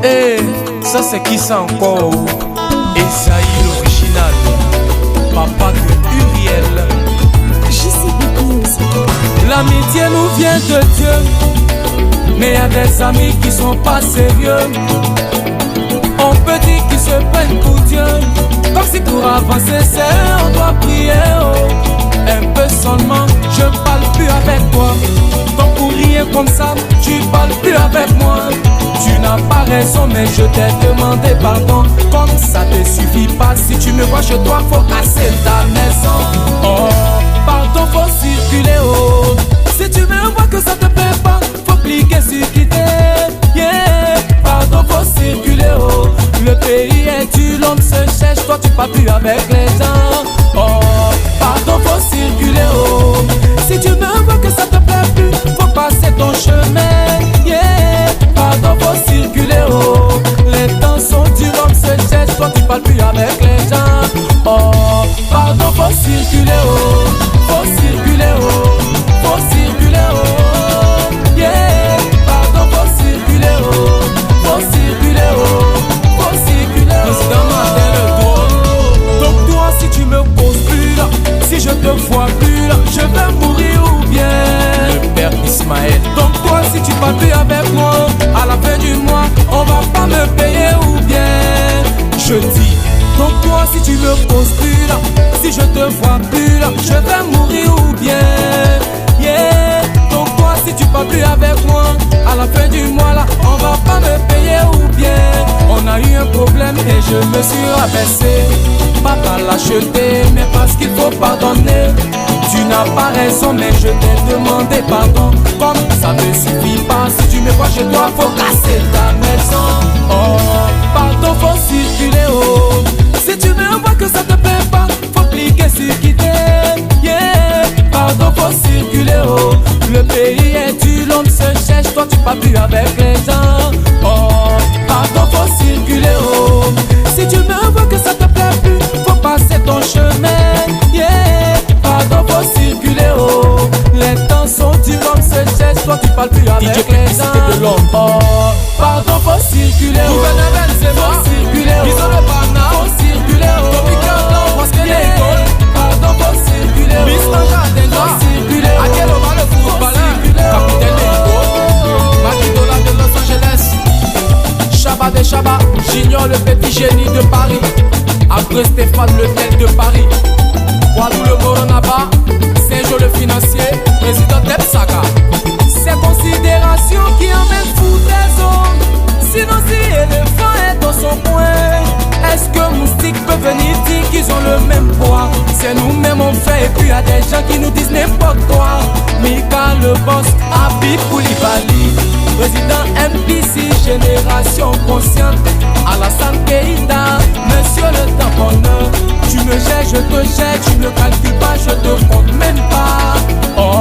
Eh, ça c'est qui ça encore? Esaïe l'original, papa de Uriel. L'amitié nous vient de Dieu, mais y a des amis qui sont pas sérieux. On peut dire qu'ils se prennent pour Dieu, comme si pour avancer c'est on doit prier. Oh, un peu seulement, je parle plus avec toi. Donc pour rien comme ça, tu parles plus avec moi. Tu n'as pas raison, mais je t'ai demandé pardon. Comme ça te suffit pas, si tu me vois chez toi, faut casser ta maison. Oh, pardon, faut circuler, oh. Si tu me vois que ça te plaît pas, faut cliquer sur quitter. Yeah, pardon, faut circuler, oh. Le pays est dur, l'homme se cherche, toi tu parles plus avec les gens. Oh, pardon, faut circuler, oh. Si tu me vois que ça te plaît plus, faut passer ton chemin. Yeah, pardon, faut circuler, oh. Les temps sont durs, l'homme se cherche, toi tu parles plus avec les gens. Oh, pardon, faut circuler, oh. Faut circuler, oh. Faut circuler, oh. Yeah, pardon, faut circuler, oh. Faut circuler, oh. Faut circuler, oh. Président Martin le droit. Donc toi, si tu me poses plus là, si je te vois plus là, je vais mourir ou bien le père Ismaël. Donc toi, si tu parles plus avec moi, à la fin du mois, on va pas me payer ou bien je dis. Donc toi, si tu me poses plus là, si je te vois plus là, je vais mourir ou bien yeah. Donc toi, si tu parles plus avec moi, à la fin du mois là, on va pas me payer ou bien on a eu un problème et je me suis rabaissé. Pas par l'acheter, mais parce qu'il faut pardonner. Tu n'as pas raison, mais je t'ai demandé pardon. Comme ça ne suffit pas, si tu me vois chez toi, faut casser ta maison. Oh, pardon, faut circuler, oh. Si tu me vois que ça te plaît pas, faut cliquer sur quitter. Yeah, pardon, faut circuler, oh. Le pays est dur, l'homme se cherche, toi tu parles plus avec les gens. Oh, pardon, faut circuler, oh. Si tu me vois que ça te plaît plus, faut passer ton chemin. Yeah, pardon, faut circuler, oh. Les temps sont durs, l'homme se cherche, toi tu parles plus avec les gens. Oh, pardon, faut circuler, oh. Faut circuler, oh. Faut circuler, oh. Pardon, faut circuler, oh. Faut circuler, oh. Capitaine Nico, Maquidola de Los Angeles, Chabat de Chabat, Junior le petit génie de Paris. Après Stéphane le tel de Paris, Walou le Moronaba, Saint-Jean le financier, président d'Epsaka. Ces considérations qui emmènent fou des hommes. Sinon si éléphant est dans son coin, est-ce que moustique peut venir dire qu'ils ont le même poids? C'est nous-mêmes on fait et puis y a des gens qui nous disent n'importe quoi. Mika le boss, Habib Koulibaly, président MPC, génération consciente, Alassane Keïta, monsieur le tamponneur. Tu me gères, je te gère, tu me calcules pas, je te compte même pas. Oh,